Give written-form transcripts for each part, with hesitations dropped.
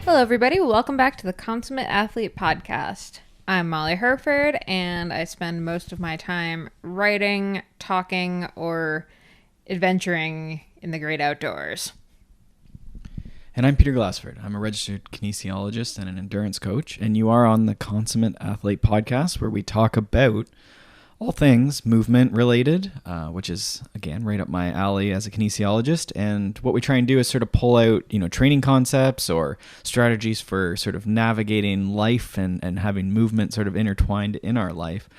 Hello, everybody. Welcome back to the Consummate Athlete Podcast. I'm Molly Herford, and I spend most of my time writing, talking, or adventuring in the great outdoors. And I'm Peter Glassford. I'm a registered kinesiologist and an endurance coach, and you are on the Consummate Athlete Podcast, where we talk about all things movement related, which is, again, right up my alley as a kinesiologist. And what we try and do is sort of pull out, training concepts or strategies for sort of navigating life and having movement sort of intertwined in our life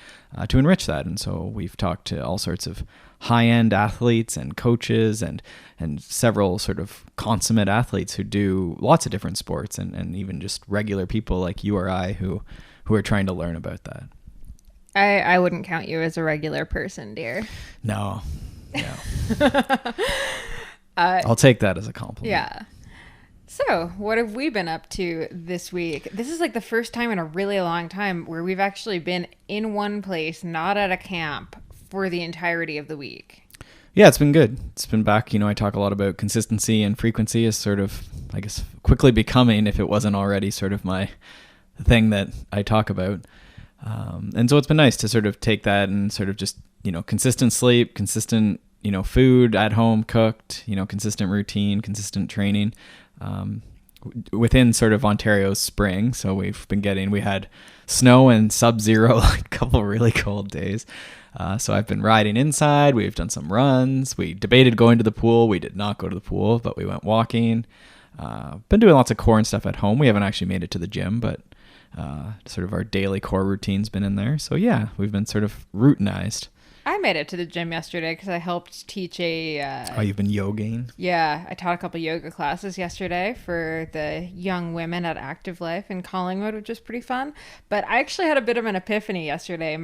to enrich that. And so we've talked to all sorts of high-end athletes and coaches and several sort of consummate athletes who do lots of different sports and even just regular people like you or I who are trying to learn about that. I wouldn't count you as a regular person, dear. No. I'll take that as a compliment. Yeah. So, what have we been up to this week? This is like the first time in a really long time where we've actually been in one place, not at a camp, for the entirety of the week. Yeah, it's been good. It's been back. I talk a lot about consistency and frequency as sort of, I guess, quickly becoming, if it wasn't already, sort of my thing that I talk about. And so it's been nice to sort of take that and sort of just, consistent sleep, consistent, food at home cooked, consistent routine, consistent training, within sort of Ontario's spring. So we had snow and sub-zero, like a couple really cold days. So I've been riding inside. We've done some runs. We debated going to the pool. We did not go to the pool, but we went walking. Been doing lots of core and stuff at home. We haven't actually made it to the gym, but sort of our daily core routine's been in there. So yeah, we've been sort of routinized. I made it to the gym yesterday because I helped teach you've been yogaing? Yeah, I taught a couple yoga classes yesterday for the young women at Active Life in Collingwood, which was pretty fun. But I actually had a bit of an epiphany yesterday.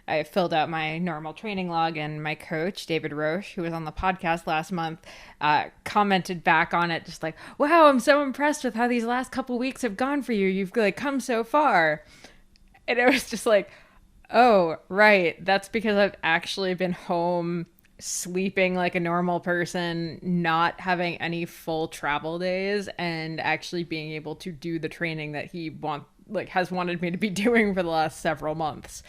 I filled out my normal training log, and my coach, David Roche, who was on the podcast last month, commented back on it, just like, wow, I'm so impressed with how these last couple weeks have gone for you. You've come so far. And it was just like, oh, right. That's because I've actually been home sleeping like a normal person, not having any full travel days, and actually being able to do the training that he has wanted me to be doing for the last several months.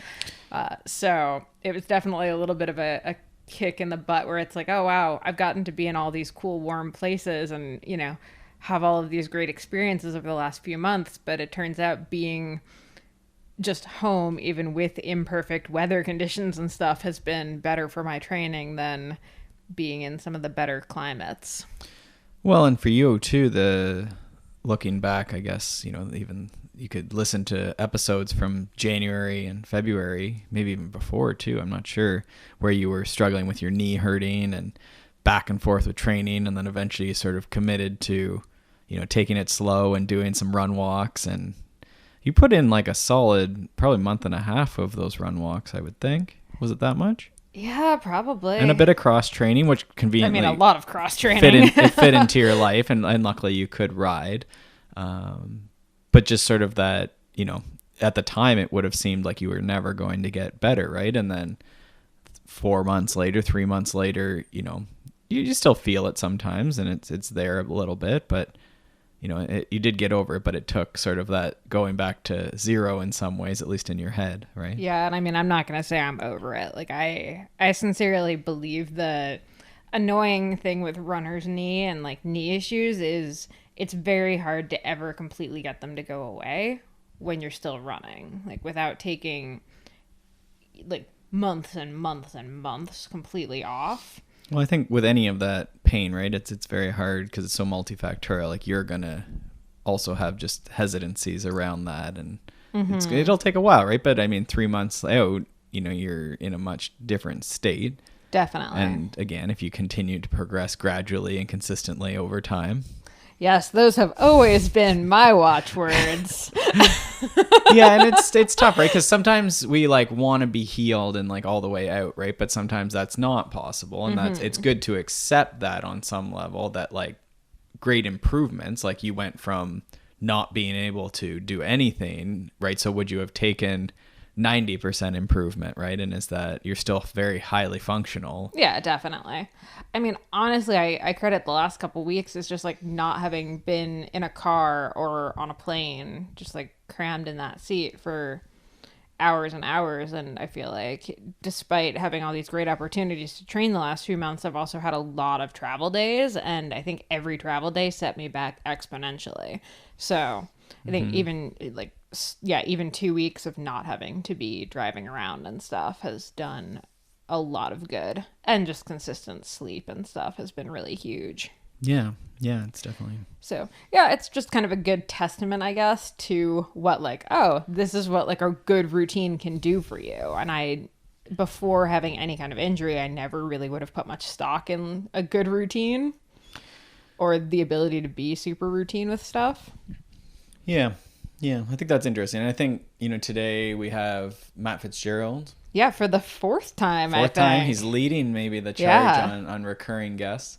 So it was definitely a little bit of a kick in the butt where it's like, oh, wow, I've gotten to be in all these cool, warm places and, have all of these great experiences over the last few months. But it turns out being just home, even with imperfect weather conditions and stuff, has been better for my training than being in some of the better climates. Well, and for you too, looking back, I guess, even you could listen to episodes from January and February, maybe even before too, I'm not sure, where you were struggling with your knee hurting and back and forth with training, and then eventually you sort of committed to, taking it slow and doing some run walks, and you put in like a solid probably month and a half of those run walks, I would think. Was it that much? Yeah, probably. And a bit of cross training, which conveniently... a lot of cross training. fit into your life, and luckily you could ride. But just sort of that, at the time it would have seemed like you were never going to get better, right? And then 4 months later, 3 months later, you still feel it sometimes, and it's there a little bit, but you did get over it, but it took sort of that going back to zero in some ways, at least in your head, right? Yeah, and I'm not going to say I'm over it. Like, I sincerely believe the annoying thing with runner's knee and like knee issues is it's very hard to ever completely get them to go away when you're still running, like without taking like months and months and months completely off. Well, I think with any of that pain, right, it's very hard because it's so multifactorial. Like, you're going to also have just hesitancies around that, and it'll take a while, right? But 3 months out, you're in a much different state. Definitely. And again, if you continue to progress gradually and consistently over time. Yes, those have always been my watchwords. Yeah, and it's tough, right? Because sometimes we want to be healed and all the way out, right? But sometimes that's not possible, and it's good to accept that on some level, that great improvements, like you went from not being able to do anything, right? So would you have taken 90% improvement, right? And is that you're still very highly functional. Yeah, definitely. I mean, honestly, I credit the last couple weeks as just like not having been in a car or on a plane, just like crammed in that seat for hours and hours. And I feel like despite having all these great opportunities to train the last few months, I've also had a lot of travel days, and I think every travel day set me back exponentially. So I think even like, yeah, even 2 weeks of not having to be driving around and stuff has done a lot of good, and just consistent sleep and stuff has been really huge. Yeah, it's definitely. So yeah, it's just kind of a good testament, I guess, to what like, oh, this is what like a good routine can do for you. And I, before having any kind of injury, I never really would have put much stock in a good routine or the ability to be super routine with stuff. Yeah, I think that's interesting. And I think, today we have Matt Fitzgerald. Yeah, for the fourth time, I think. He's leading maybe the charge on recurring guests.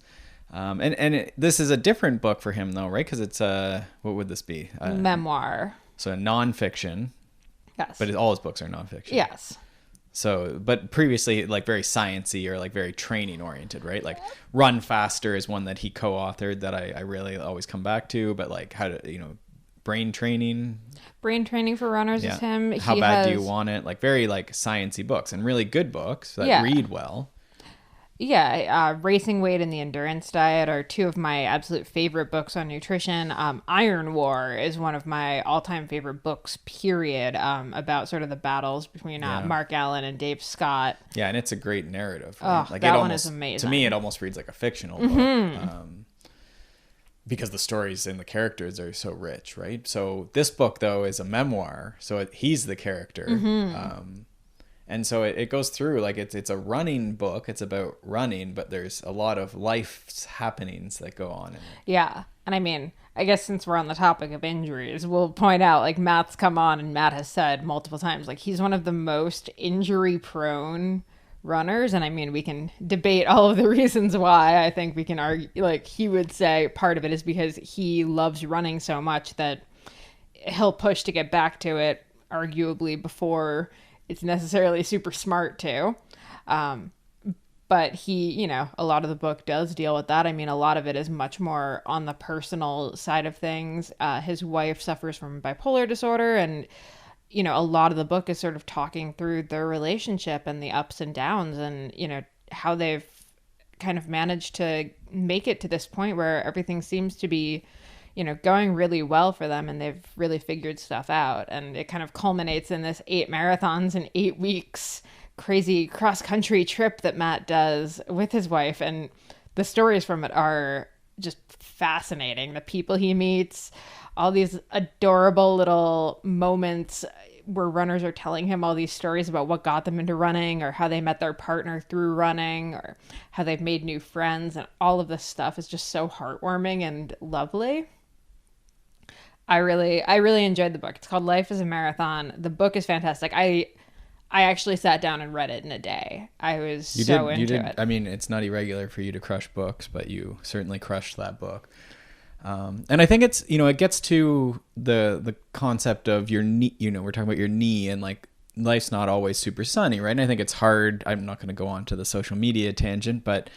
This is a different book for him though, right? Because it's what would this be? Memoir. So a nonfiction. Yes. But all his books are nonfiction. Yes. So, but previously like very sciencey or like very training oriented, right? Like Run Faster is one that he co-authored that I really always come back to, but like how to, brain training for runners is him. How bad do you want it? Like very like sciencey books and really good books that read well. Yeah, Racing Weight and the Endurance Diet are two of my absolute favorite books on nutrition. Iron War is one of my all-time favorite books, period, about sort of the battles between Mark Allen and Dave Scott. Yeah, and it's a great narrative. Right? Oh, like that one is amazing. To me, it almost reads like a fictional book. Because the stories and the characters are so rich, right? So this book, though, is a memoir. So he's the character. And so it goes through, like it's a running book. It's about running, but there's a lot of life's happenings that go on in it. Yeah. And I mean, I guess since we're on the topic of injuries, we'll point out, like, Matt's come on and Matt has said multiple times, like, he's one of the most injury-prone runners. And I mean, we can debate all of the reasons why. I think we can argue, like, he would say part of it is because he loves running so much that he'll push to get back to it, arguably before it's necessarily super smart to. But he, a lot of the book does deal with that. I mean, a lot of it is much more on the personal side of things. His wife suffers from bipolar disorder, and a lot of the book is sort of talking through their relationship and the ups and downs, and how they've kind of managed to make it to this point where everything seems to be going really well for them, and they've really figured stuff out. And it kind of culminates in this 8 marathons in 8 weeks crazy cross-country trip that Matt does with his wife. And the stories from it are just fascinating. The people he meets, all these adorable little moments where runners are telling him all these stories about what got them into running, or how they met their partner through running, or how they've made new friends. And all of this stuff is just so heartwarming and lovely. I really enjoyed the book. It's called Life is a Marathon. The book is fantastic. I actually sat down and read it in a day. I was so into it. I mean, it's not irregular for you to crush books, but you certainly crushed that book. And I think it's, it gets to the concept of your knee, we're talking about your knee, and like life's not always super sunny, right? And I think it's hard. I'm not going to go on to the social media tangent, but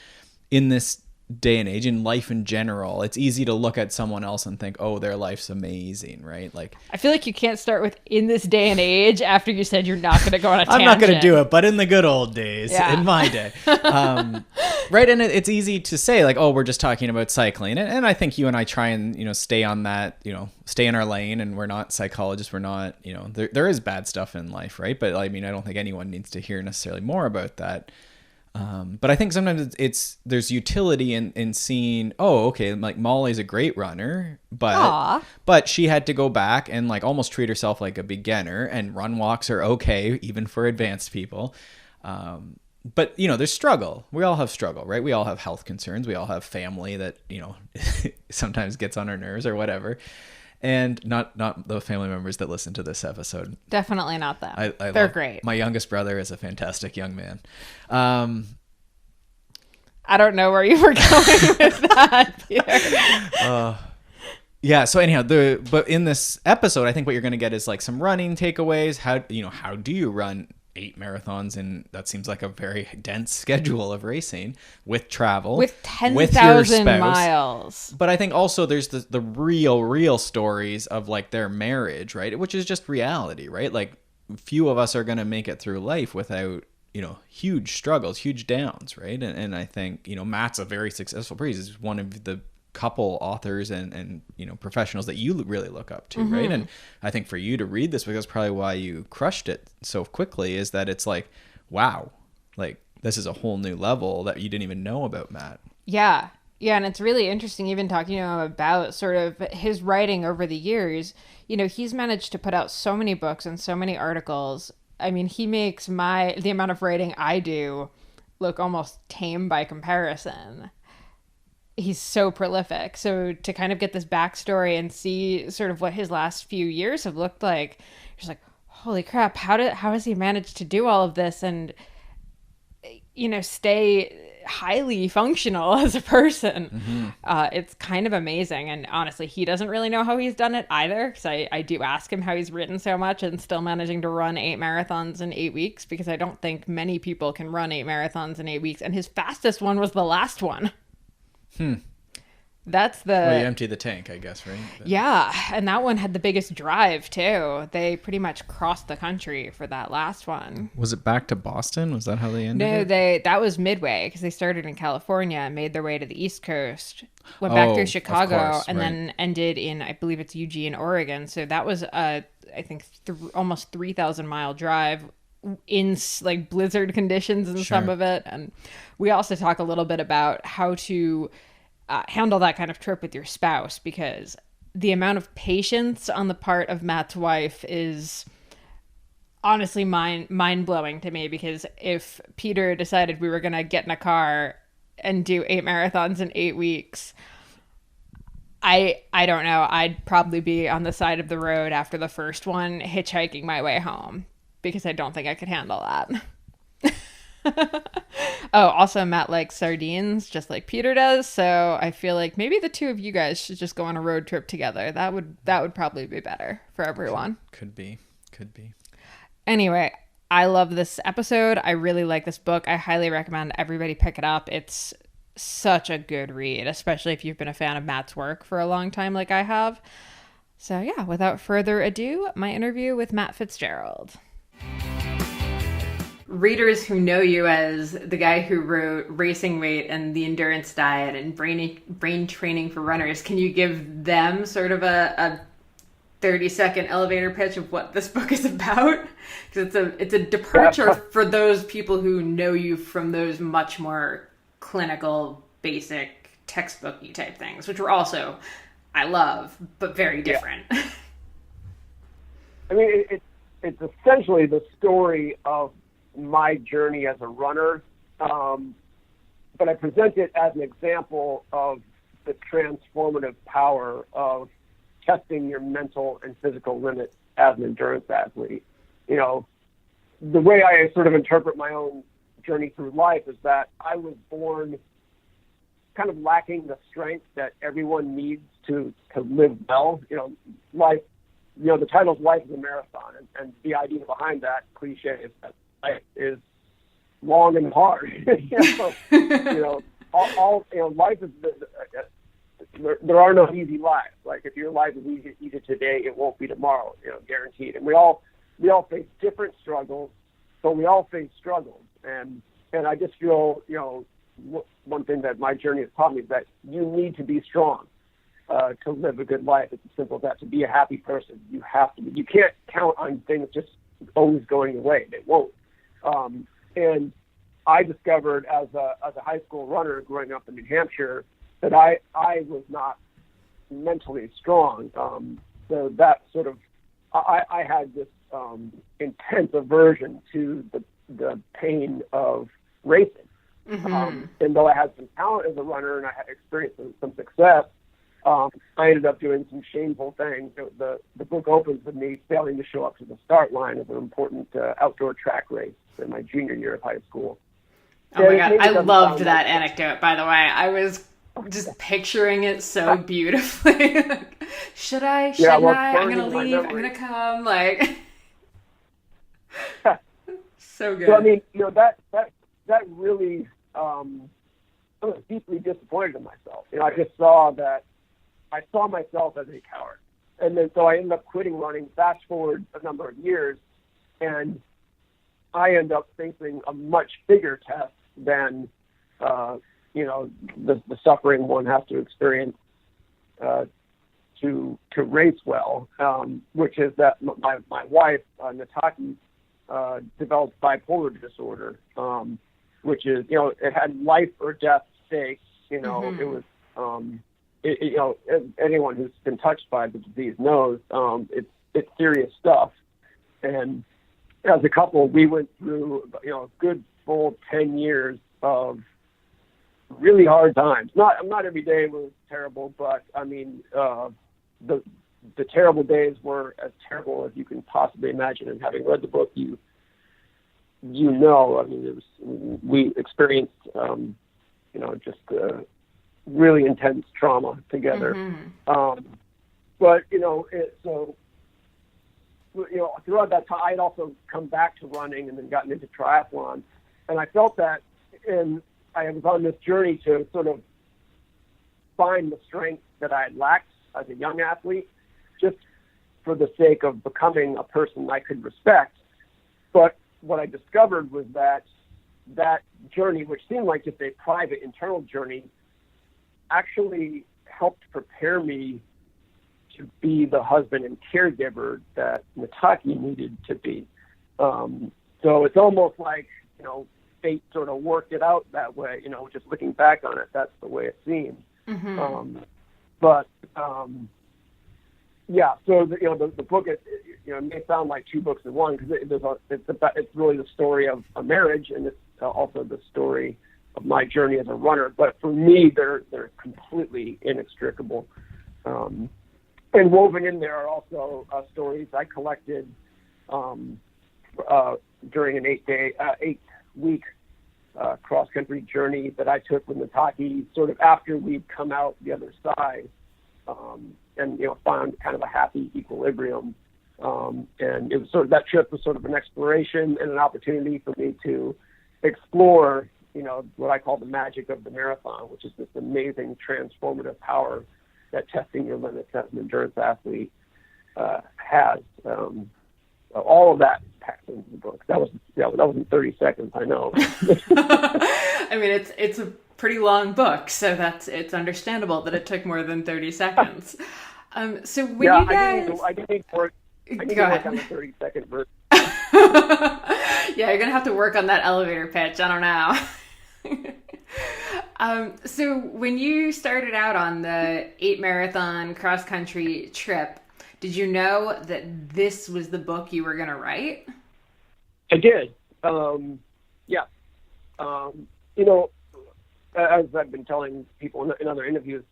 in this day and age, in life in general, it's easy to look at someone else and think, oh, their life's amazing, right? Like, I feel like you can't start with "in this day and age" after you said you're not going to go on a tangent. I'm not going to do it, but in the good old days, in my day, right? And it's easy to say like, oh, we're just talking about cycling, and I think you and I try and stay on that, stay in our lane, and we're not psychologists, we're not, there is bad stuff in life, right? But I mean, I don't think anyone needs to hear necessarily more about that. But I think sometimes there's utility in seeing, oh, okay, like Molly's a great runner, but she had to go back and like almost treat herself like a beginner, and run walks are okay, even for advanced people. But there's struggle. We all have struggle, right? We all have health concerns. We all have family that, sometimes gets on our nerves or whatever. And not the family members that listen to this episode. Definitely not them. They're great. My youngest brother is a fantastic young man. I don't know where you were going with that, Peter. Yeah. So anyhow, but in this episode, I think what you're going to get is like some running takeaways. How do you run 8 marathons? And that seems like a very dense schedule of racing with travel, with with your 10,000 spouse. miles. But I think also there's the real stories of like their marriage, right? Which is just reality, right? Like few of us are going to make it through life without, huge struggles, huge downs, right? And I think, Matt's a very successful priest. He's one of the couple authors and professionals that you really look up to, right? And I think for you to read this, because probably why you crushed it so quickly, is that it's like, wow, like this is a whole new level that you didn't even know about Matt. Yeah. Yeah, and it's really interesting even talking to him about sort of his writing over the years. He's managed to put out so many books and so many articles. I mean, he makes the amount of writing I do look almost tame by comparison. He's so prolific. So to kind of get this backstory and see sort of what his last few years have looked like, you're just like, holy crap, how has he managed to do all of this and stay highly functional as a person? It's kind of amazing. And honestly, he doesn't really know how he's done it either, because I do ask him how he's written so much and still managing to run 8 marathons in 8 weeks, because I don't think many people can run 8 marathons in 8 weeks. And his fastest one was the last one. That's you empty the tank, I guess, right? Yeah, and that one had the biggest drive too. They pretty much crossed the country for that last one. Was it back to Boston? Was that how they ended No, it? that was midway, because they started in California and made their way to the East Coast, went back through Chicago, and then ended in, I believe it's Eugene, Oregon. So that was I think almost 3,000-mile drive in like blizzard conditions and some of it. And we also talk a little bit about how to handle that kind of trip with your spouse, because the amount of patience on the part of Matt's wife is honestly mind-blowing to me. Because if Peter decided we were going to get in a car and do 8 marathons in 8 weeks, I don't know, I'd probably be on the side of the road after the first one hitchhiking my way home, because I don't think I could handle that. Oh, also Matt likes sardines just like Peter does, so I feel like maybe the two of you guys should just go on a road trip together. That would probably be better for everyone. Could be. Anyway, I love this episode. I really like this book. I highly recommend everybody pick it up. It's such a good read, especially if you've been a fan of Matt's work for a long time like I have. So yeah, without further ado, my interview with Matt Fitzgerald. Readers who know you as the guy who wrote Racing Weight and the Endurance Diet and brain training for runners, can you give them sort of a 30-second elevator pitch of what this book is about? Because it's a departure for those people who know you from those much more clinical, basic, textbooky type things, which were also, I love, but very different. Yeah. I mean, it's essentially the story of my journey as a runner, but I present it as an example of the transformative power of testing your mental and physical limits as an endurance athlete. The way I sort of interpret my own journey through life is that I was born kind of lacking the strength that everyone needs to live well. Life, the title's Life is a Marathon, and the idea behind that cliche is that life is long and hard. Life is, there are no easy lives. Like if your life is easy today, it won't be tomorrow, guaranteed. And we all face different struggles, but we all face struggles. And I just feel, one thing that my journey has taught me is that you need to be strong to live a good life. It's as simple as that. To be a happy person, you have to be. You can't count on things just always going your way. They won't. And I discovered as a high school runner growing up in New Hampshire that I was not mentally strong. So that sort of, I had this intense aversion to the pain of racing. And though I had some talent as a runner and I had experienced some success, I ended up doing some shameful things. The book opens with me failing to show up to the start line of an important outdoor track race in my junior year of high school. Oh my God, I loved that anecdote, by the way. I was just picturing it so beautifully. Should I? Yeah, Shouldn't well, I? I'm gonna leave. I'm memory. gonna come. Like, so good. So I mean, that really, I was deeply disappointed in myself. I just saw that I saw myself as a coward, and then so I ended up quitting running. Fast forward a number of years, and I end up facing a much bigger test than the suffering one has to experience to race well, which is that my wife Nataki developed bipolar disorder, which is it had life or death stakes. It was anyone who's been touched by the disease knows it's serious stuff. And as a couple, we went through a good full 10 years of really hard times. Not every day was terrible, but I mean the terrible days were as terrible as you can possibly imagine. And having read the book, I mean, we experienced just really intense trauma together. But throughout that time, I had also come back to running and then gotten into triathlon, and I felt that, and I was on this journey to sort of find the strength that I had lacked as a young athlete, just for the sake of becoming a person I could respect. But what I discovered was that journey, which seemed like just a private internal journey, actually helped prepare me to be the husband and caregiver that Nataki needed to be. So it's almost like, fate sort of worked it out that way. Just looking back on it, that's the way it seems. Yeah. So the book, it may sound like two books in one, because it's really the story of a marriage, and it's also the story of my journey as a runner. But for me, they're completely inextricable. And woven in there are also stories I collected during an 8-week cross-country journey that I took with Nataki, sort of after we'd come out the other side, and found kind of a happy equilibrium. And it was sort of, that trip was sort of an exploration and an opportunity for me to explore, what I call the magic of the marathon, which is this amazing transformative power that testing your limits as an endurance athlete has. All of that is packed into the book. That was in 30 seconds, I know. I mean, it's a pretty long book, so it's understandable that it took more than 30 seconds. So when you guys... I didn't work on the 30-second version. Yeah, you're going to have to work on that elevator pitch. I don't know. So when you started out on the 8 marathon cross-country trip, did you know that this was the book you were going to write? I did. Yeah. As I've been telling people in other interviews,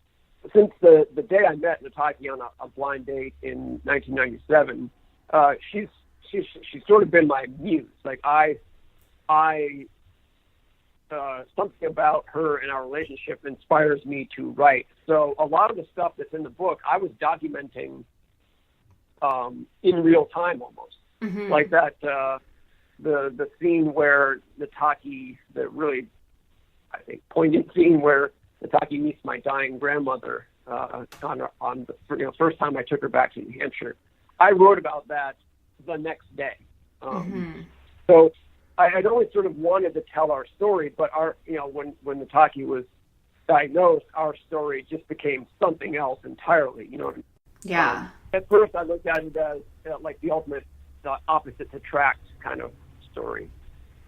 since the day I met Nataki on a blind date in 1997, she's sort of been my muse. Like something about her and our relationship inspires me to write. So a lot of the stuff that's in the book, I was documenting in real time almost. Like that, the scene where Nataki, the really, I think, poignant scene where Nataki meets my dying grandmother on the first time I took her back to New Hampshire. I wrote about that the next day. So I'd always sort of wanted to tell our story, but when Nataki was diagnosed, our story just became something else entirely. Yeah. At first, I looked at it as like the ultimate opposite attract kind of story,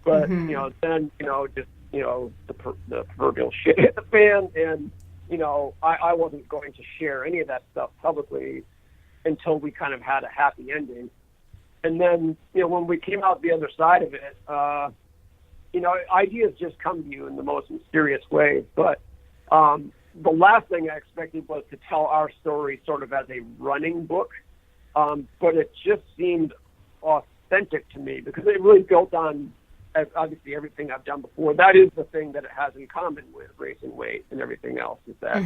but then just the proverbial shit hit the fan, and I wasn't going to share any of that stuff publicly until we kind of had a happy ending. And then, when we came out the other side of it, ideas just come to you in the most mysterious ways. But the last thing I expected was to tell our story sort of as a running book. But it just seemed authentic to me because it really built on obviously everything I've done before, that is the thing that it has in common with racing weight and everything else, is that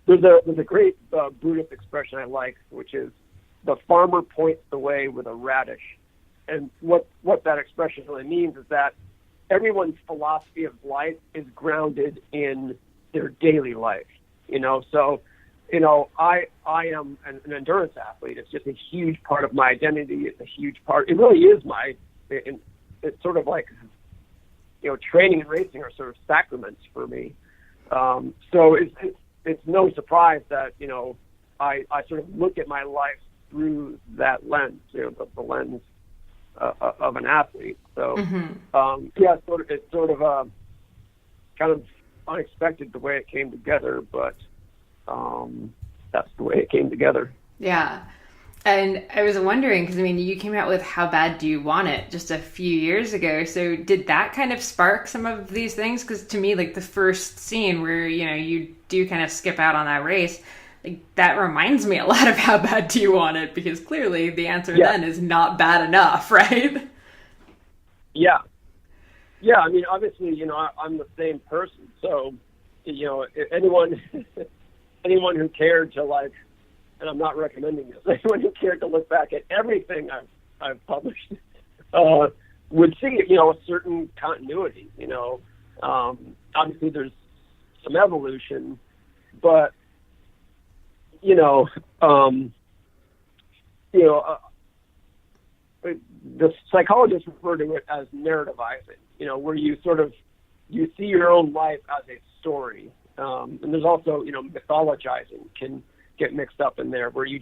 there's a great Buddhist expression I like, which is the farmer points the way with a radish. And what that expression really means is that everyone's philosophy of life is grounded in their daily life, So, I am an endurance athlete. It's just a huge part of my identity. It's a huge part. It really is it's sort of like, training and racing are sort of sacraments for me. So it's no surprise that, I sort of look at my life through that lens, the lens of an athlete. So, it's sort of kind of unexpected the way it came together, but that's the way it came together. Yeah. And I was wondering, because you came out with How Bad Do You Want It just a few years ago. So did that kind of spark some of these things? Because to me, like the first scene where, you do kind of skip out on that race, like that reminds me a lot of How Bad Do You Want It? Because clearly the answer then is not bad enough, right? Yeah. Yeah. Obviously, I'm the same person. So, anyone who cared to and I'm not recommending this, anyone who cared to look back at everything I've published would see, a certain continuity. Obviously there's some evolution, but the psychologists refer to it as narrativizing. Where you see your own life as a story, and there's also mythologizing can get mixed up in there, where you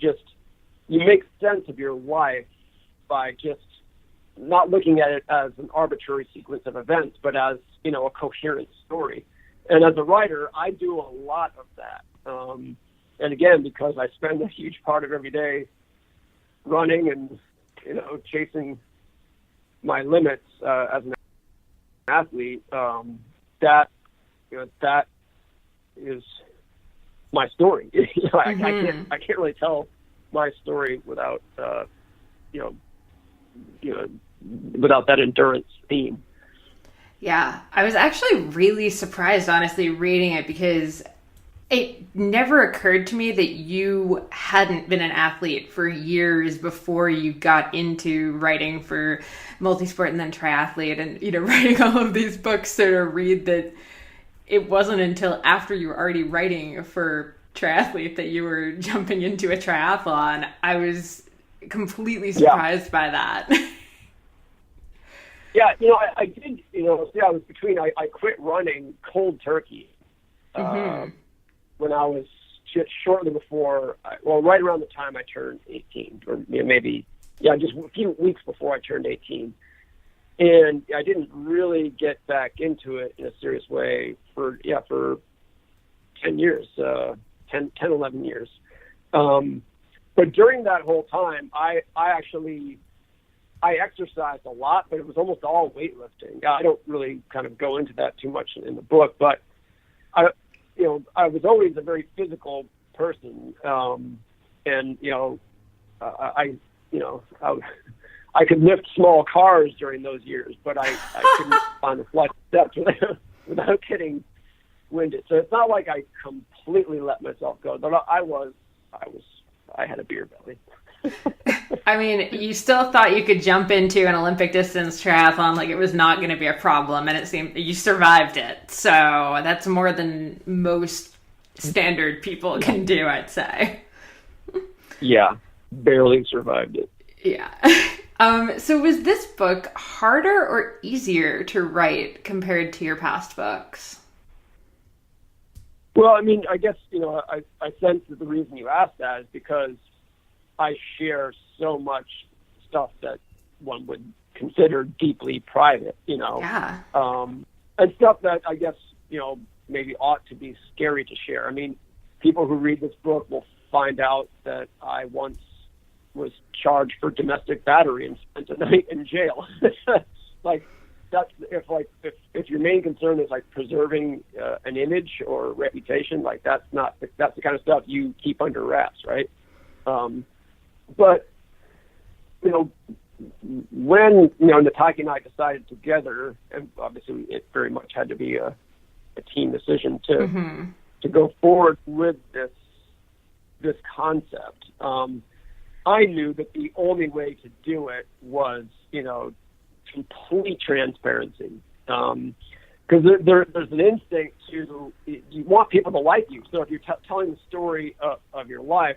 make sense of your life by just not looking at it as an arbitrary sequence of events, but as a coherent story. And as a writer, I do a lot of that. And again, because I spend a huge part of every day running and chasing my limits as an athlete, that is my story. I can't really tell my story without without that endurance theme. Yeah, I was actually really surprised, honestly, reading it, because it never occurred to me that you hadn't been an athlete for years before you got into writing for Multisport and then Triathlete, and writing all of these books. So to read that it wasn't until after you were already writing for Triathlete that you were jumping into a triathlon, I was completely surprised by that. Yeah, I did, I was between, I quit running cold turkey when I was just shortly before, right around the time I turned 18, or just a few weeks before I turned 18. And I didn't really get back into it in a serious way for 10 years, 11 years. But during that whole time, I exercised a lot, but it was almost all weightlifting. I don't really kind of go into that too much in the book, but I was always a very physical person. I could lift small cars during those years, but I couldn't find a flight of steps without getting winded. So it's not like I completely let myself go, but I had a beer belly. You still thought you could jump into an Olympic distance triathlon like it was not going to be a problem, and it seemed you survived it. So that's more than most standard people can do, I'd say. Yeah, barely survived it. Yeah. So was this book harder or easier to write compared to your past books? Well, I guess, I sense that the reason you asked that is because I share so much stuff that one would consider deeply private, Yeah. And stuff that I guess, maybe ought to be scary to share. People who read this book will find out that I once was charged for domestic battery and spent a night in jail. If your main concern is preserving an image or reputation, that's the kind of stuff you keep under wraps, right? But when, Nataki and I decided together, and obviously it very much had to be a team decision to go forward with this concept. I knew that the only way to do it was, complete transparency. Because there's an instinct to, you want people to like you. So if you're telling the story of your life,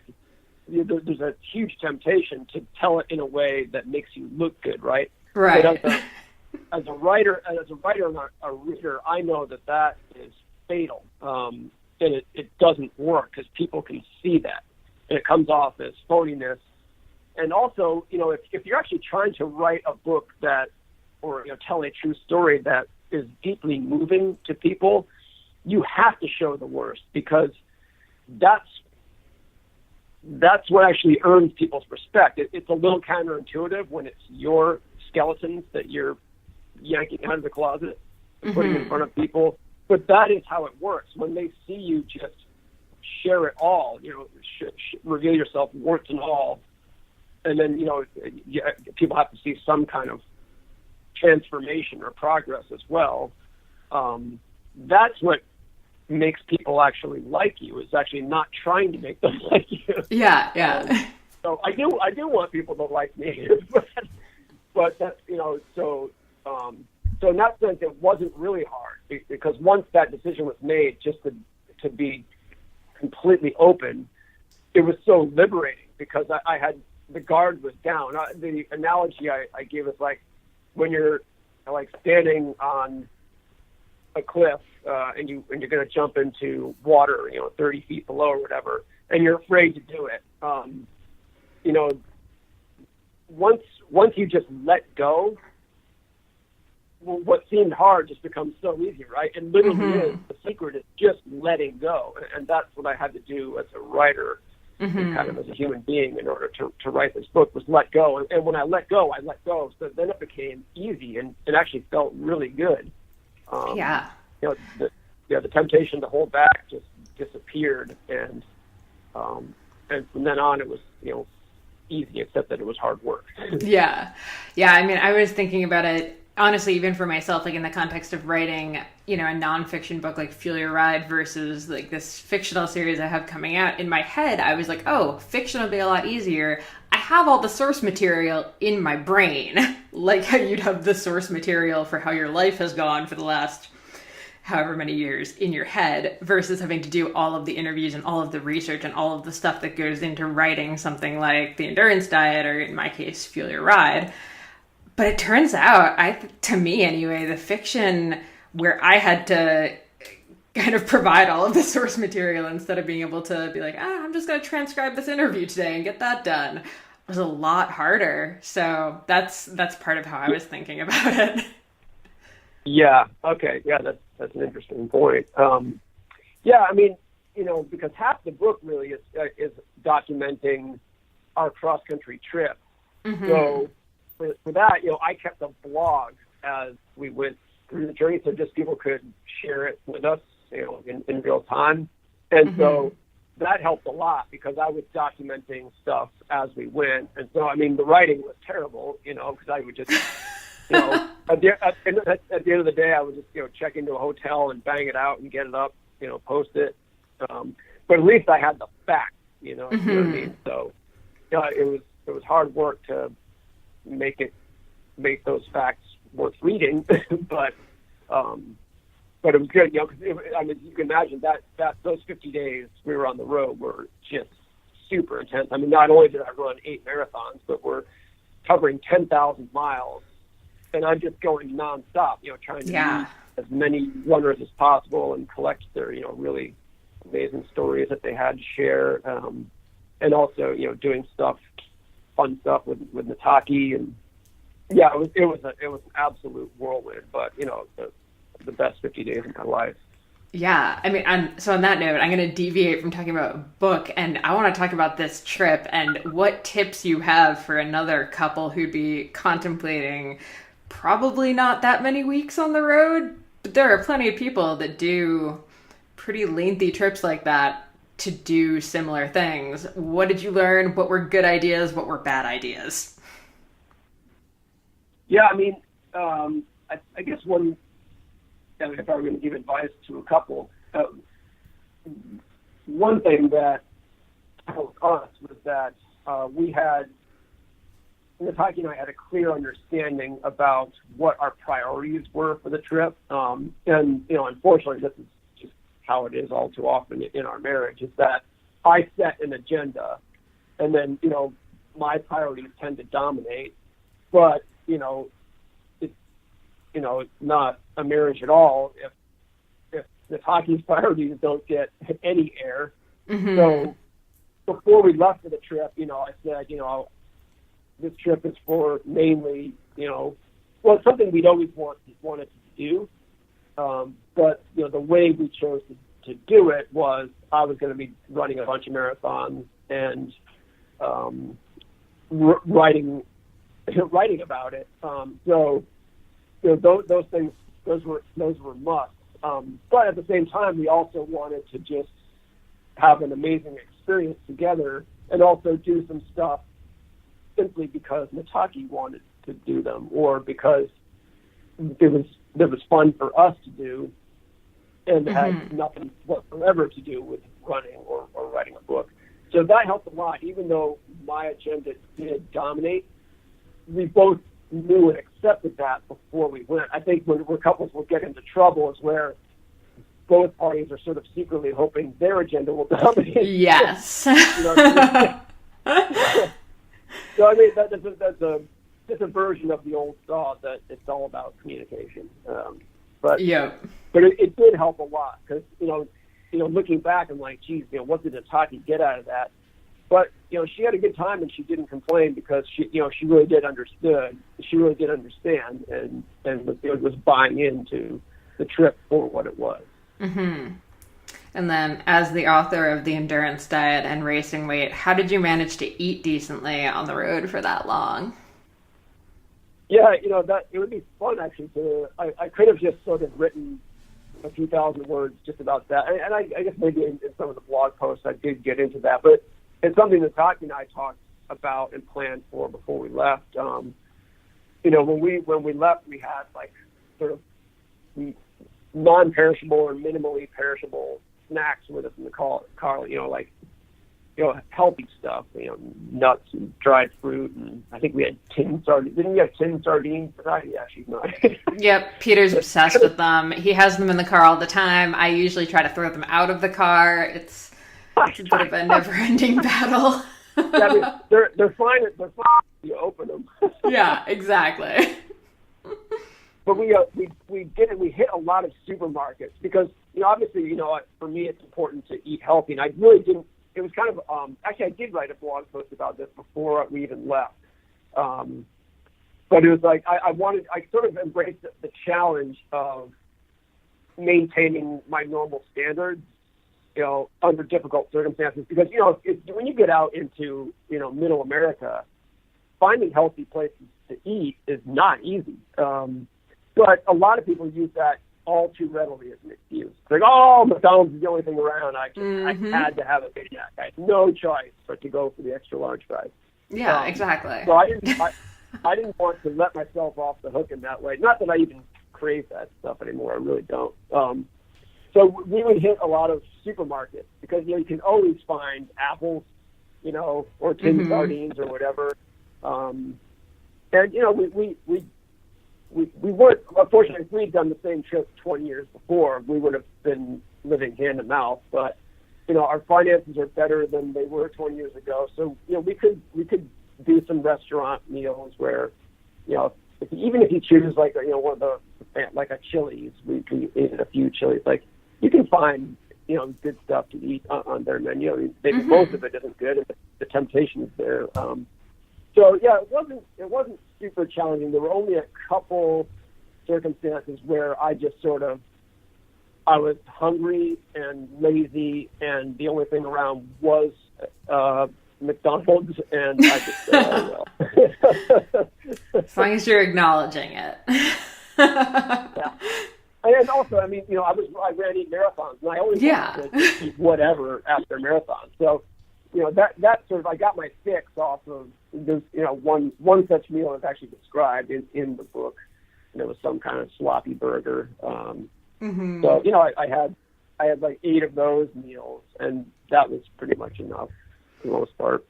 there's a huge temptation to tell it in a way that makes you look good, right? Right. But as a writer and a reader, I know that is fatal, and it doesn't work because people can see that, and it comes off as phoniness. And also, if you're actually trying to write a book or tell a true story that is deeply moving to people, you have to show the worst, because that's what actually earns people's respect. It's a little counterintuitive when it's your skeletons that you're yanking out of the closet and putting in front of people, but that is how it works. When they see you just share it all, reveal yourself warts and all, and then people have to see some kind of transformation or progress as well. That's what makes people actually like you, is actually not trying to make them like you. Yeah. So I do want people to like me, but that's, so in that sense, it wasn't really hard, because once that decision was made, just to be completely open, it was so liberating, because I had, the guard was down. The analogy I give is like when you're like standing on a cliff and you're going to jump into water, 30 feet below or whatever, and you're afraid to do it. Once you just let go, what seemed hard just becomes so easy, right? And literally is, the secret is just letting go. And that's what I had to do as a writer, and kind of as a human being, in order to write this book, was let go. And when I let go, I let go. So then it became easy, and it actually felt really good. The temptation to hold back just disappeared, and from then on it was easy, except that it was hard work. Yeah. I mean, I was thinking about it honestly, even for myself, like in the context of writing, a nonfiction book like Fuel Your Ride versus like this fictional series I have coming out. In my head, I was like, oh, fiction will be a lot easier. I have all the source material in my brain, like how you'd have the source material for how your life has gone for the last however many years in your head, versus having to do all of the interviews and all of the research and all of the stuff that goes into writing something like The Endurance Diet, or in my case, Fuel Your Ride. But it turns out, to me anyway, the fiction where I had to kind of provide all of the source material instead of being able to be like, I'm just going to transcribe this interview today and get that done, was a lot harder. So that's part of how I was thinking about it. Yeah. Okay. Yeah, that's an interesting point. I mean, because half the book really is documenting our cross-country trip. So for that, I kept a blog as we went through the journey, so just people could share it with us, in real time. And so that helped a lot, because I was documenting stuff as we went. And so, I mean, the writing was terrible, because I would just, at the end of the day, I would just, check into a hotel and bang it out and get it up, post it. But at least I had the facts, you know what I mean? So, it was hard work to make those facts worth reading, but it was good, because I mean, you can imagine that those 50 days we were on the road were just super intense. I mean, not only did I run 8 marathons, but we're covering 10,000 miles, and I'm just going nonstop, trying to meet as many runners as possible and collect their, really amazing stories that they had to share, and also, doing fun stuff with Nataki, and it was an absolute whirlwind, but the best 50 days of my life. Yeah, I mean, so on that note, I'm going to deviate from talking about a book, and I want to talk about this trip and what tips you have for another couple who'd be contemplating probably not that many weeks on the road, but there are plenty of people that do pretty lengthy trips like that to do similar things. What did you learn? What were good ideas? What were bad ideas? Yeah, I mean, I guess one, if I were going to give advice to a couple, one thing that helped us was that Nataki and I had a clear understanding about what our priorities were for the trip. And, unfortunately, this is just how it is all too often in our marriage, is that I set an agenda, and then, my priorities tend to dominate. But, it's not a marriage at all if Nataki's priorities don't get any air. Mm-hmm. So before we left for the trip, I said, this trip is for mainly, it's something we'd always wanted to do. But, the way we chose to do it was I was going to be running a bunch of marathons and writing about it. So, those things, those were musts. But at the same time, we also wanted to just have an amazing experience together and also do some stuff simply because Nataki wanted to do them, or because it was fun for us to do, and had nothing whatsoever to do with running or writing a book. So that helped a lot. Even though my agenda did dominate, we both knew and accepted that before we went. I think where couples will get into trouble is where both parties are sort of secretly hoping their agenda will dominate. Yes. So I mean, that's a version of the old saw that it's all about communication. But it did help a lot because looking back, I'm like, geez, what did Nataki get out of that? But she had a good time and she didn't complain because she really did understand, and was buying into the trip for what it was. Mm-hmm. And then, as the author of The Endurance Diet and Racing Weight, how did you manage to eat decently on the road for that long? Yeah, that it would be fun actually I could have just sort of written a few thousand words just about that, and I guess maybe in some of the blog posts I did get into that, but it's something that Taki and I talked about and planned for before we left. When we left, we had like sort of non-perishable or minimally perishable snacks with us in the car, healthy stuff, nuts and dried fruit, and I think we had tin sardines. Didn't we have tin sardines? Yeah, she's not. Yep, Peter's obsessed with them. He has them in the car all the time. I usually try to throw them out of the car. It's a bit of a never-ending battle. Yeah, I mean, they're fine. They're fine if you open them. Yeah, exactly. But we hit a lot of supermarkets because obviously for me it's important to eat healthy, and I really didn't. It was kind of actually I did write a blog post about this before we even left, but it was like I sort of embraced the challenge of maintaining my normal standards, under difficult circumstances, because when you get out into middle America, finding healthy places to eat is not easy. But a lot of people use that all too readily as an excuse. It's like, McDonald's is the only thing around. I had to have a Big Mac. I had no choice but to go for the extra large fries. Yeah, exactly. So I didn't want to let myself off the hook in that way. Not that I even crave that stuff anymore. I really don't. So we would hit a lot of supermarkets because you can always find apples, or tin sardines or whatever. And we weren't, unfortunately, if we'd done the same trip 20 years before, we would have been living hand to mouth. But, our finances are better than they were 20 years ago. So, we could do some restaurant meals where, even if you choose like, one of the, like a Chili's, we ate at a few Chili's, like you can find, good stuff to eat on their menu. I mean, maybe most of it isn't good, and the temptation is there. So yeah, it wasn't super challenging. There were only a couple circumstances where I was hungry and lazy, and the only thing around was McDonald's, and I just said, oh well. As long as you're acknowledging it. Yeah. And also, I mean, I ran 8 marathons, and I always wanted to eat whatever after a marathon. So, that sort of, I got my fix off of there's, one such meal is actually described in the book, and it was some kind of sloppy burger. So, I had like 8 of those meals, and that was pretty much enough for the most part.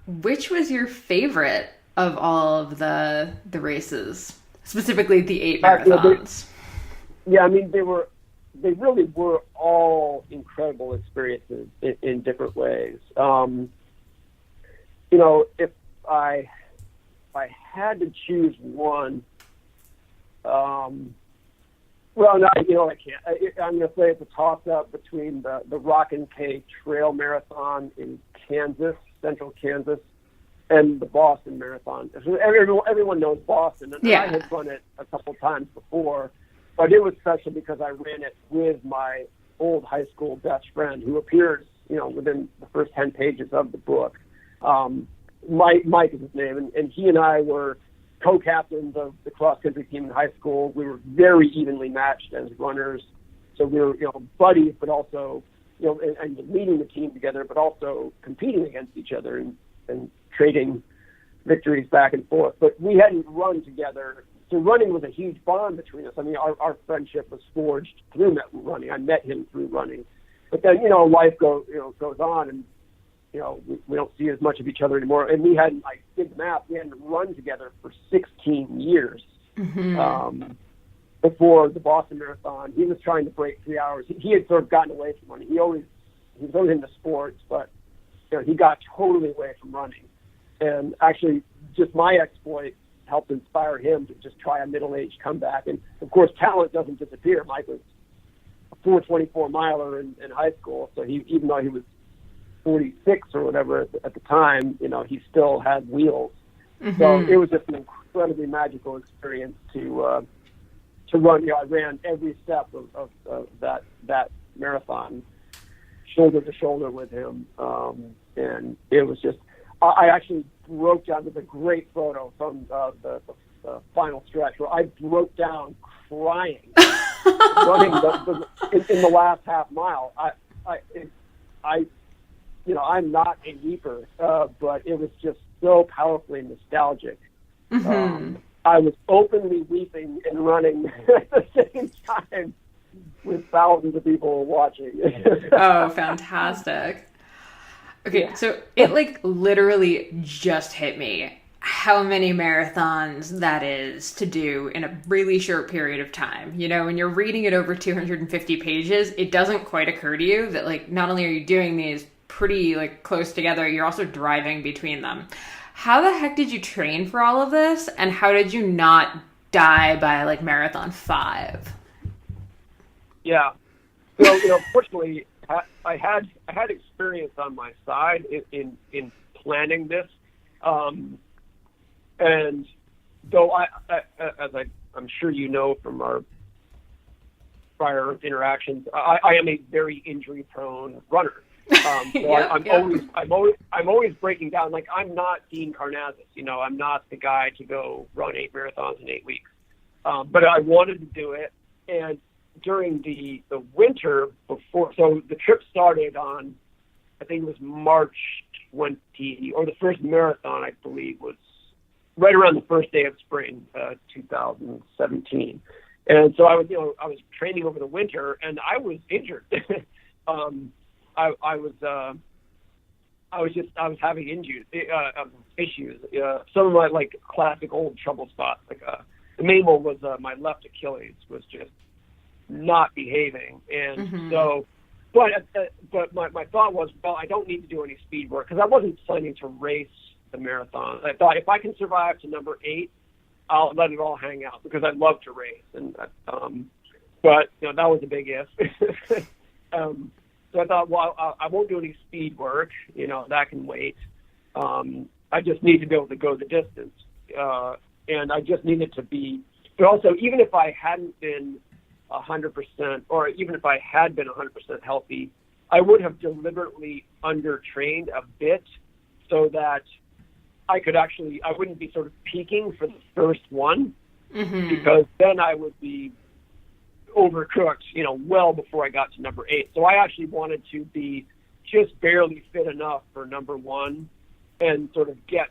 Which was your favorite of all of the races, specifically the 8 marathons? They really were all incredible experiences in different ways. If I had to choose one, I can't. I'm going to say it's a toss-up between the Rock and K Trail Marathon in Kansas, central Kansas, and the Boston Marathon. Everyone knows Boston, and I had run it a couple times before, but it was special because I ran it with my old high school best friend, who appears, within the first 10 pages of the book. Mike is his name, and he and I were co-captains of the cross-country team in high school. We were very evenly matched as runners, so we were, buddies, but also, and leading the team together, but also competing against each other and trading victories back and forth. But we hadn't run together, so running was a huge bond between us. I mean, our friendship was forged through running. I met him through running. But then, life goes on, and we don't see as much of each other anymore. And we hadn't, did the math, we hadn't run together for 16 years before the Boston Marathon. He was trying to break 3 hours. He had sort of gotten away from running. He was always into sports, but he got totally away from running. And actually, just my exploit helped inspire him to just try a middle-aged comeback. And, of course, talent doesn't disappear. Mike was a 4:24 miler in high school, so even though he was 46 or whatever at the time, he still had wheels. So it was just an incredibly magical experience to run. I ran every step of that marathon shoulder to shoulder with him, and it was just. I actually broke down. There's a great photo from the final stretch where I broke down crying running in the last half mile. I'm not a weeper, but it was just so powerfully nostalgic. I was openly weeping and running at the same time with thousands of people watching. Oh, fantastic. Okay, so it literally just hit me how many marathons that is to do in a really short period of time. When you're reading it over 250 pages, it doesn't quite occur to you that not only are you doing these pretty close together, you're also driving between them. How the heck did you train for all of this, and how did you not die by marathon 5? Yeah, so fortunately, I had experience on my side in planning this, and though I'm sure from our prior interactions, I am a very injury-prone runner. I'm always breaking down. I'm not Dean Karnazes, I'm not the guy to go run 8 marathons in 8 weeks. But I wanted to do it. And during the winter before, so the trip started on, I think it was March 20, or the first marathon, I believe, was right around the first day of spring, 2017. And so I was training over the winter, and I was injured. I was having issues. Some of my classic old trouble spots. The main one was my left Achilles was just not behaving, and so. But my thought was, well, I don't need to do any speed work because I wasn't planning to race the marathon. I thought if I can survive to number 8, I'll let it all hang out because I'd love to race. And but that was a big if. So I thought, well, I won't do any speed work. That can wait. I just need to be able to go the distance. And I just needed to be, but also even if I hadn't been 100%, or even if I had been 100% healthy, I would have deliberately undertrained a bit so that I wouldn't be sort of peaking for the first one, because then I would be overcooked, well before I got to number 8. So I actually wanted to be just barely fit enough for number 1 and sort of get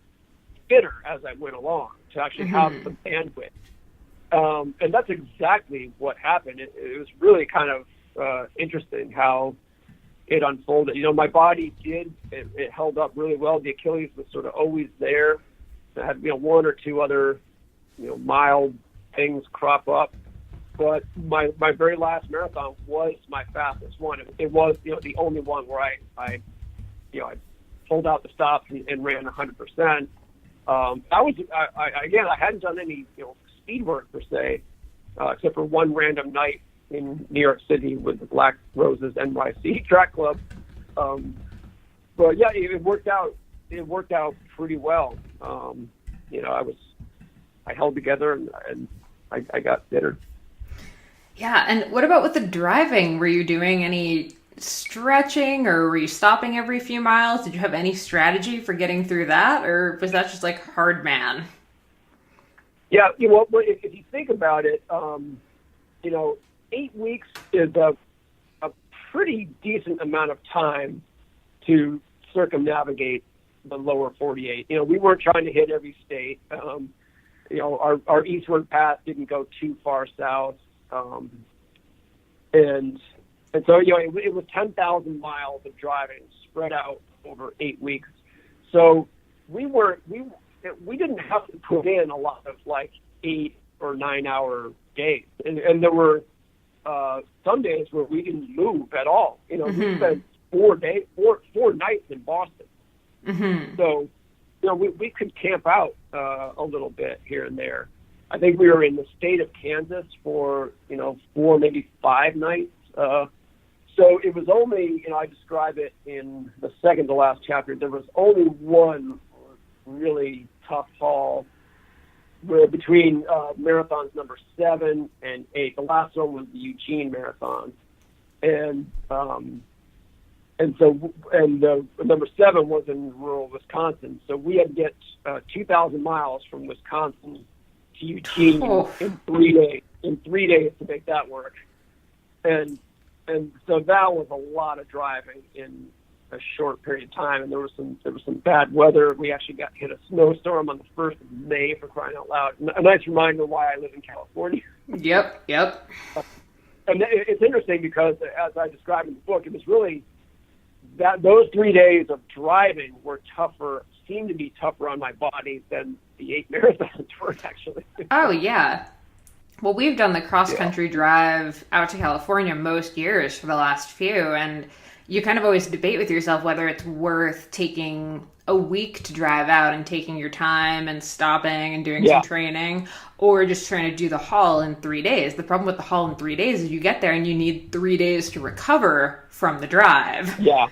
fitter as I went along to actually have the bandwidth. And that's exactly what happened. It was really kind of interesting how it unfolded. You know, my body it held up really well. The Achilles was sort of always there. I had, one or two other, mild things crop up. But my very last marathon was my fastest one. It was, the only one where I pulled out the stops and ran 100%. I hadn't done any, speed work per se, except for one random night in New York City with the Black Roses NYC track club. But yeah, it worked out. It worked out pretty well. I held together and I got fitter. Yeah, and what about with the driving? Were you doing any stretching, or were you stopping every few miles? Did you have any strategy for getting through that, or was that just like hard man? Yeah, if you think about it, 8 weeks is a pretty decent amount of time to circumnavigate the lower 48. We weren't trying to hit every state. Our eastward path didn't go too far south. And so, it was 10,000 miles of driving spread out over 8 weeks. So we didn't have to put in a lot of 8 or 9 hour days. And there were some days where we didn't move at all. We spent 4 nights in Boston. So, we could camp out a little bit here and there. I think we were in the state of Kansas for, 4, maybe 5 nights. So it was only, I describe it in the second to last chapter, there was only one really tough haul between marathons number 7 and 8. The last one was the Eugene Marathon. And number 7 was in rural Wisconsin. So we had to get 2,000 miles from Wisconsin to Eugene in 3 days. In 3 days to make that work, and so that was a lot of driving in a short period of time. And there was some bad weather. We actually got hit a snowstorm on the 1st of May, for crying out loud. A nice reminder why I live in California. Yep. And it's interesting because, as I described in the book, it was really that those 3 days of driving seemed to be tougher on my body than the 8 marathons were, actually. Oh, yeah. Well, we've done the cross-country drive out to California most years for the last few, and you kind of always debate with yourself whether it's worth taking a week to drive out and taking your time and stopping and doing some training, or just trying to do the haul in 3 days. The problem with the haul in 3 days is you get there and you need 3 days to recover from the drive. Yeah.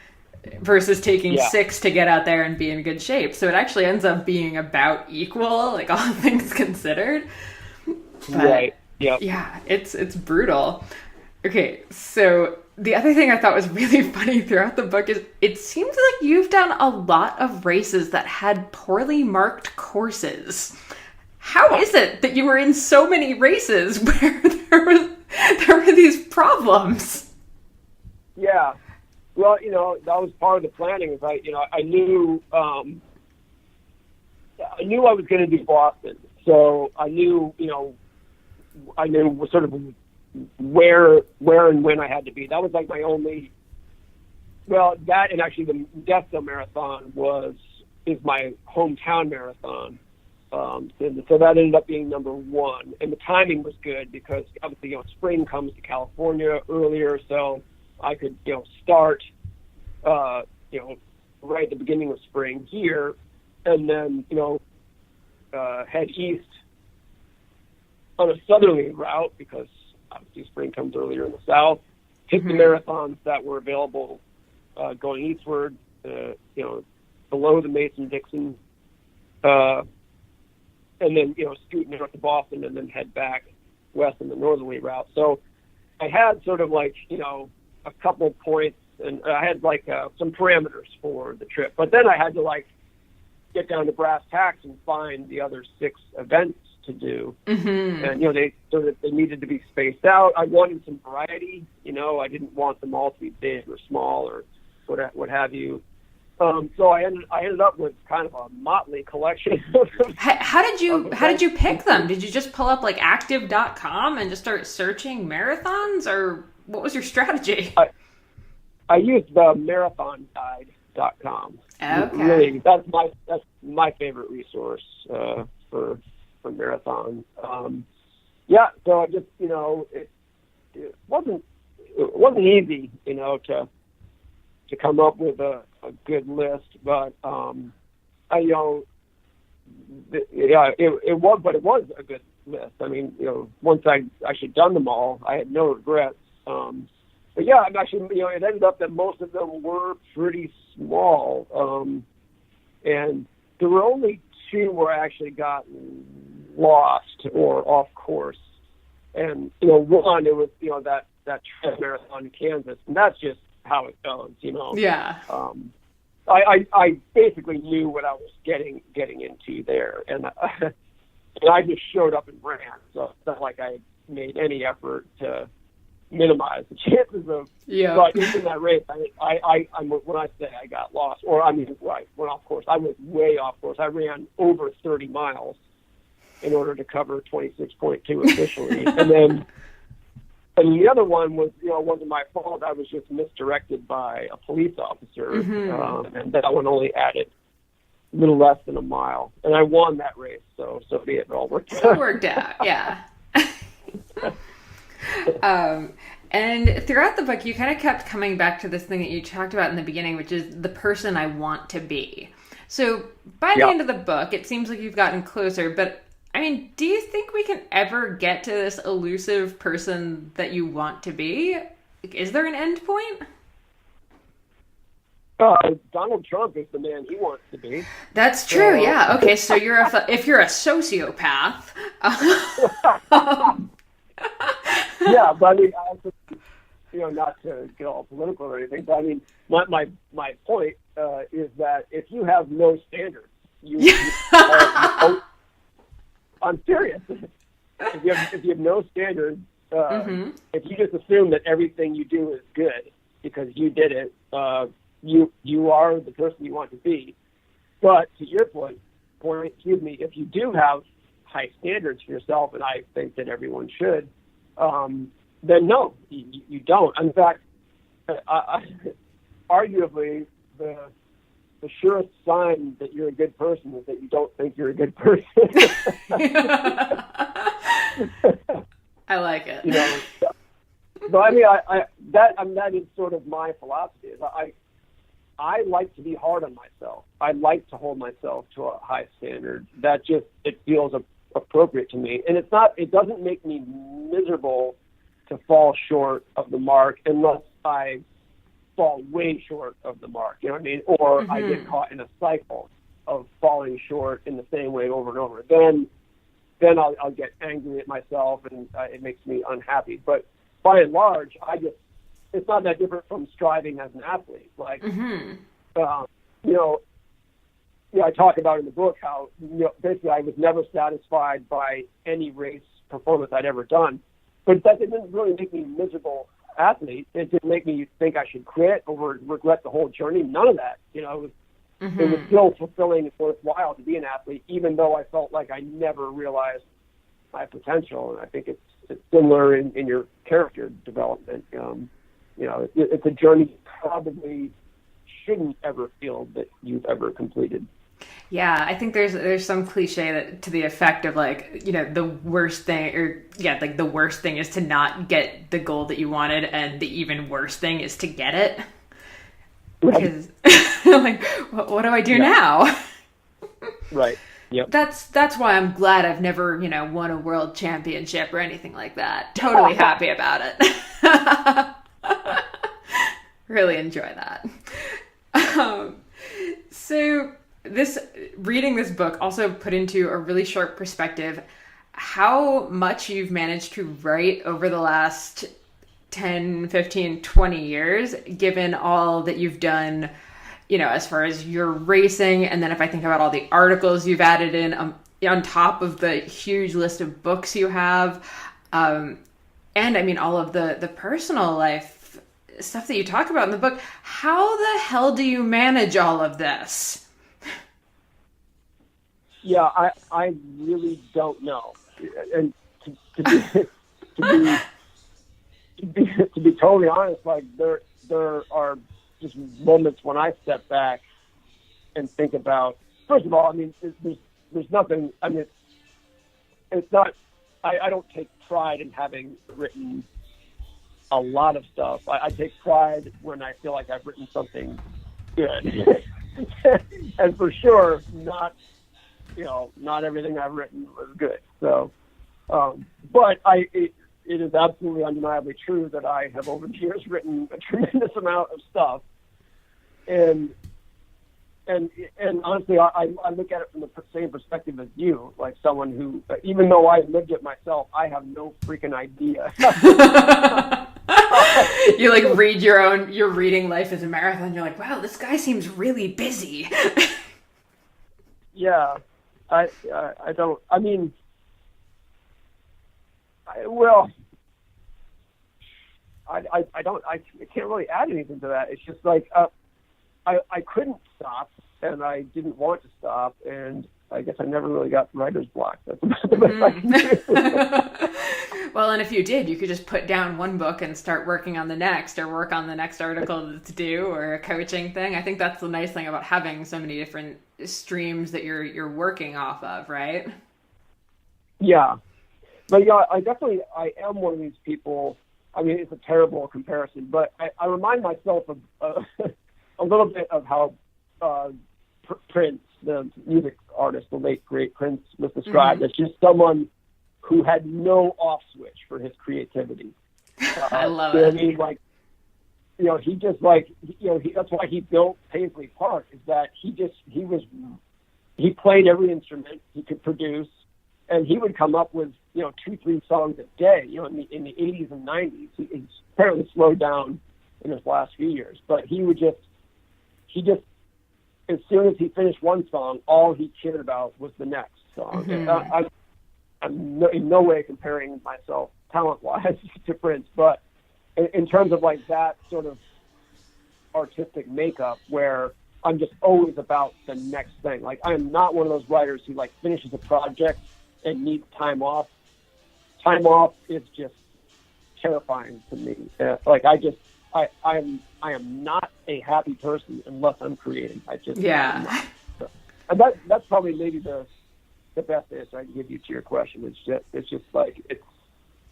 Versus taking 6 to get out there and be in good shape. So it actually ends up being about equal, all things considered. But, right. Yep. Yeah, it's brutal. Okay, so the other thing I thought was really funny throughout the book is it seems like you've done a lot of races that had poorly marked courses. How is it that you were in so many races where there were these problems? Yeah. Well, that was part of the planning. Is I knew I was going to do Boston, so I knew sort of where and when I had to be. That was my only. Well, that and actually the Destin Marathon is my hometown marathon, and so that ended up being number 1. And the timing was good because obviously spring comes to California earlier, so I could start right at the beginning of spring here, and then head east on a southerly route because obviously spring comes earlier in the south, hit the marathons that were available going eastward, below the Mason-Dixon, and then, scoot north to Boston and then head back west in the northerly route. So I had sort of a couple points, and I had some parameters for the trip. But then I had to get down to brass tacks and find the other 6 events to do. And they needed to be spaced out. I wanted some variety. I didn't want them all to be big or small or what have you. So I ended up with kind of a motley collection. How did you pick them? Did you just pull up like active.com and just start searching marathons, or what was your strategy? I used the marathonguide.com. Okay. Really, that's my favorite resource for marathons. So I just, it wasn't easy, to come up with a good list, but it was a good list. I mean, once I actually done them all, I had no regrets. But yeah, I'm actually, it ended up that most of them were pretty small, and there were only two where I actually got lost or off course. And one, it was that trail marathon in Kansas, and that's just how it goes, Yeah. I basically knew what I was getting into there, and I just showed up and ran. So it's not like I made any effort to minimize the chances of. Yeah. But in that race, I when I say I got lost, or I mean, I went off course. I was way off course. I ran over 30 miles in order to cover 26.2 officially, and the other one was, wasn't my fault. I was just misdirected by a police officer, and that one only added a little less than a mile, and I won that race. So be it. It all worked out. It worked out, yeah. And throughout the book, you kind of kept coming back to this thing that you talked about in the beginning, which is the person I want to be. So by the end of the book, it seems like you've gotten closer, but I mean, do you think we can ever get to this elusive person that you want to be? Is there an end point? Donald Trump is the man he wants to be. That's true, yeah. Okay, so if you're a sociopath. Yeah, but I mean, not to get all political or anything, but I mean, my point is that if you have no standards, I'm serious. If you have no standards, if you just assume that everything you do is good because you did it, you are the person you want to be. But to your point, if you do have high standards for yourself, and I think that everyone should, then no, you don't. In fact, arguably the surest sign that you're a good person is that you don't think you're a good person. I like it. But I mean, that is sort of my philosophy. Is I like to be hard on myself. I like to hold myself to a high standard. It feels appropriate to me, and it doesn't make me miserable to fall short of the mark unless I fall way short of the mark, you know what I mean? Or I get caught in a cycle of falling short in the same way over and over. Then I'll get angry at myself, and it makes me unhappy. But by and large, it's not that different from striving as an athlete. Like, I talk about in the book how, basically I was never satisfied by any race performance I'd ever done. But that didn't really make me a miserable athlete. It didn't make me think I should quit or regret the whole journey. None of that. It was still fulfilling and worthwhile to be an athlete, even though I felt like I never realized my potential. And I think it's similar in your character development. It's a journey you probably shouldn't ever feel that you've ever completed. Yeah, I think there's some cliche that to the effect of like, the worst thing, the worst thing is to not get the goal that you wanted, and the even worse thing is to get it. Because, like, what do I do now? Right. Yep. That's why I'm glad I've never, won a world championship or anything like that. Totally happy about it. Really enjoy that. So reading this book also put into a really short perspective how much you've managed to write over the last 10, 15, 20 years, given all that you've done, as far as your racing. And then if I think about all the articles you've added in on top of the huge list of books you have, and I mean, all of the personal life stuff that you talk about in the book. How the hell do you manage all of this? Yeah, I really don't know. And to be to be totally honest, like there are just moments when I step back and think about. First of all, I mean, there's nothing. I mean, it's not. I don't take pride in having written a lot of stuff. I take pride when I feel like I've written something good, and for sure, not everything I've written was good. So, but it is absolutely undeniably true that I have over the years written a tremendous amount of stuff, and honestly, I look at it from the same perspective as you, like someone who, even though I lived it myself, I have no freaking idea. You like read you're reading Life as a Marathon. You're like, wow, this guy seems really busy. Yeah, I don't. I mean, I don't. I can't really add anything to that. It's just like I couldn't stop, and I didn't want to stop, and I guess I never really got writer's block. That's about the best I can do. Well, and if you did, you could just put down one book and start working on the next, or work on the next article to do, or a coaching thing. I think that's the nice thing about having so many different streams that you're working off of, right? Yeah, but yeah, I am one of these people. I mean, it's a terrible comparison, but I remind myself of a little bit of how Prince, the music artist, the late great Prince, was described as just someone who had no off switch for his creativity. I love it. I mean, like, he just that's why he built Paisley Park, is that he played every instrument he could produce, and he would come up with 2-3 songs a day. In the 80s and 90s, he's apparently slowed down in his last few years, but he just as soon as he finished one song, all he cared about was the next song. Mm-hmm. I'm in no way comparing myself talent-wise to Prince, but in terms of like that sort of artistic makeup, where I'm just always about the next thing. Like, I am not one of those writers who like finishes a project and needs time off. Time off is just terrifying to me. Like, I am not a happy person unless I'm creating. Yeah. So, and that's probably maybe the best answer I can give you to your question. It's just like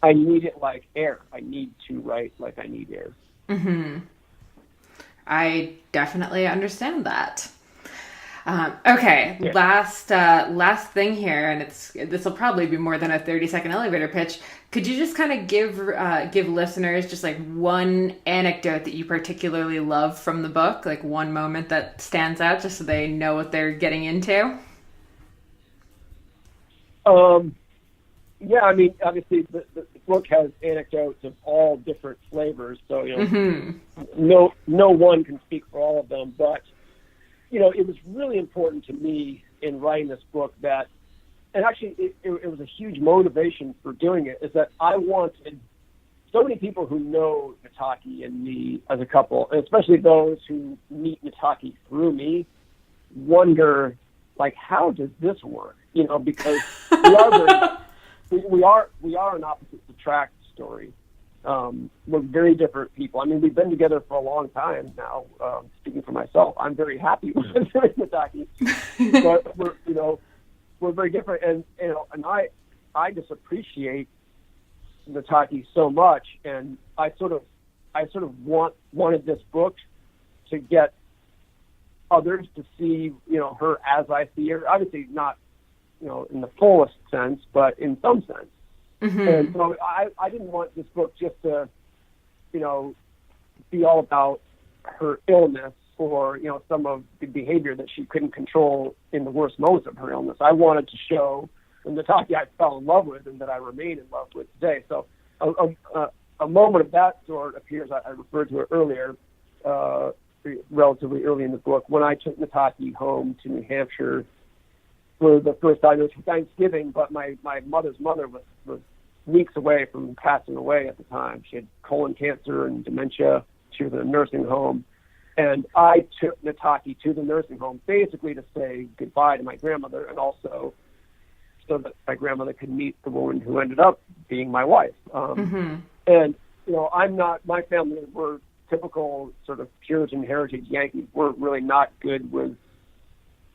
I need it like air. I need to write like I need air. Mm-hmm. I definitely understand that. Okay, yeah. Last thing here, and this will probably be more than a 30-second elevator pitch. Could you just kind of give listeners just like one anecdote that you particularly love from the book, like one moment that stands out, just so they know what they're getting into? Yeah, I mean, obviously the book has anecdotes of all different flavors, so mm-hmm. no one can speak for all of them, but it was really important to me in writing this book that, and actually it was a huge motivation for doing it, is that I wanted so many people who know Nataki and me as a couple, and especially those who meet Nataki through me, wonder, like, how does this work? Because we are an opposites attract story. We're very different people. I mean, we've been together for a long time now. Speaking for myself, I'm very happy with Nataki, but we're very different, and I just appreciate Nataki so much, and I sort of wanted this book to get others to see her as I see her. Obviously not in the fullest sense, but in some sense. Mm-hmm. And so I didn't want this book just to, be all about her illness or, some of the behavior that she couldn't control in the worst moments of her illness. I wanted to show the Nataki I fell in love with and that I remain in love with today. So a moment of that sort appears, I referred to it earlier, relatively early in the book, when I took Nataki home to New Hampshire for the first time. It was for Thanksgiving, but my mother's mother was weeks away from passing away at the time. She had colon cancer and dementia. to the nursing home. And I took Nataki to the nursing home basically to say goodbye to my grandmother, and also so that my grandmother could meet the woman who ended up being my wife. And, you know, my family were typical sort of Puritan heritage Yankees. We're really not good with,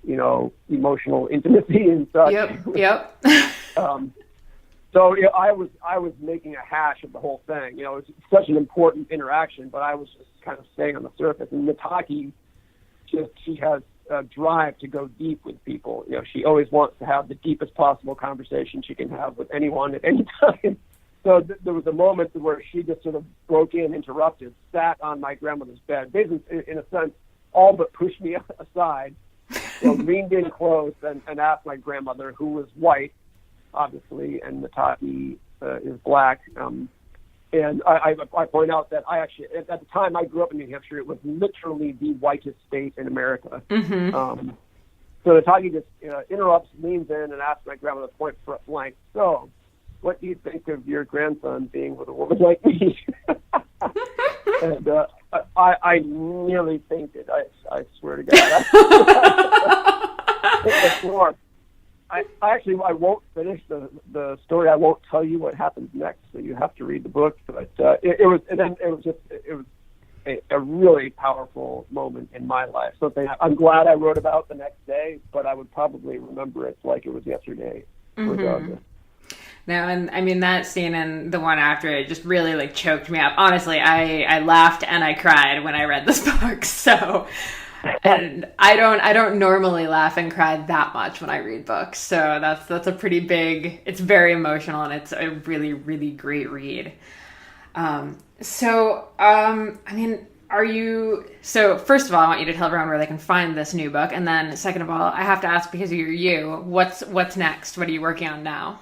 you know, emotional intimacy and such. Yep. So you know, I was making a hash of the whole thing. You know, it's such an important interaction, but I was just kind of staying on the surface. And Nataki, she has a drive to go deep with people. You know, she always wants to have the deepest possible conversation she can have with anyone at any time. So there was a moment where she just sort of broke in, interrupted, sat on my grandmother's bed, basically, in a sense, all but pushed me aside, you know, leaned in close and asked my grandmother, who was white, obviously, and Nataki is black. And I point out that I actually, at the time I grew up in New Hampshire, it was literally the whitest state in America. So Nataki just interrupts, leans in, and asks my grandmother point blank, "So, what do you think of your grandson being with a woman like me?" And I nearly fainted. I swear to God. Hit the floor. I won't finish the story. I won't tell you what happens next, so you have to read the book. But it was a really powerful moment in my life. Something I'm glad I wrote about the next day, but I would probably remember it like it was yesterday, regardless. No, and I mean that scene and the one after it just really like choked me up. Honestly, I laughed and I cried when I read this book. So. And I don't normally laugh and cry that much when I read books. So that's a pretty big, it's very emotional, and it's a really, really great read. I mean, so first of all, I want you to tell everyone where they can find this new book. And then second of all, I have to ask, because you're what's next? What are you working on now?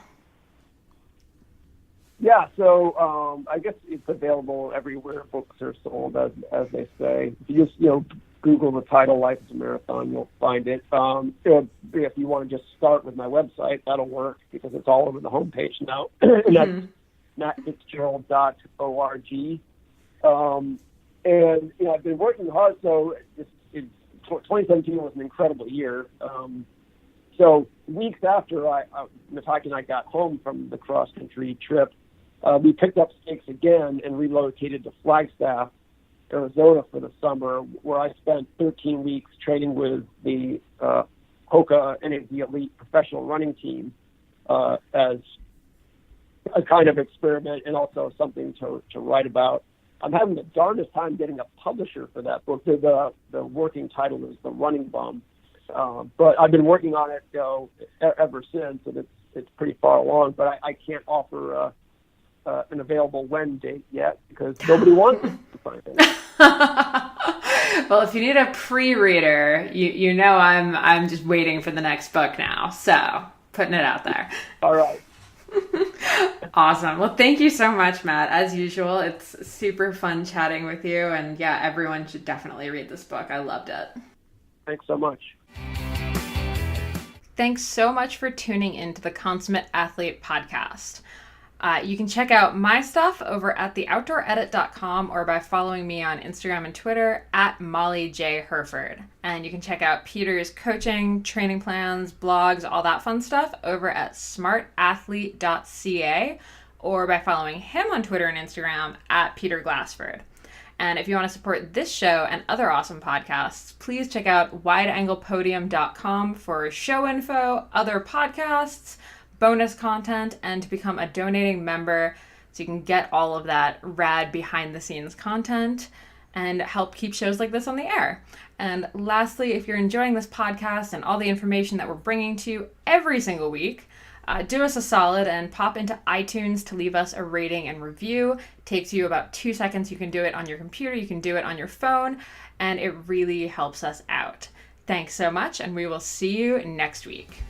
Yeah, so I guess it's available everywhere books are sold, as they say. If you just, you know, Google the title "Life is a Marathon," you'll find it. If you want to just start with my website, that'll work because it's all over the homepage now. And that's mattfitzgerald.org. And you know, I've been working hard. So 2017 was an incredible year. So weeks after Nataki and I got home from the cross country trip, we picked up stakes again and relocated to Flagstaff, Arizona for the summer, where I spent 13 weeks training with the Hoka NAZ Elite professional running team as a kind of experiment and also something to write about. I'm having the darndest time getting a publisher for that book. The working title is The Running Bum. But I've been working on it ever since, and it's pretty far along, but I can't offer an available when date yet because nobody wants to find it. Well, if you need a pre-reader, you know I'm just waiting for the next book now. So putting it out there. All right. Awesome. Well, thank you so much, Matt. As usual, it's super fun chatting with you. And yeah, everyone should definitely read this book. I loved it. Thanks so much. Thanks so much for tuning into the Consummate Athlete podcast. You can check out my stuff over at theoutdooredit.com or by following me on Instagram and Twitter at Molly J. Herford. And you can check out Peter's coaching, training plans, blogs, all that fun stuff over at smartathlete.ca or by following him on Twitter and Instagram at Peter Glassford. And if you want to support this show and other awesome podcasts, please check out wideanglepodium.com for show info, other podcasts, bonus content, and to become a donating member so you can get all of that rad behind the scenes content and help keep shows like this on the air. And lastly, if you're enjoying this podcast and all the information that we're bringing to you every single week, do us a solid and pop into iTunes to leave us a rating and review. It takes you about 2 seconds. You can do it on your computer, you can do it on your phone, and it really helps us out. Thanks so much, and we will see you next week.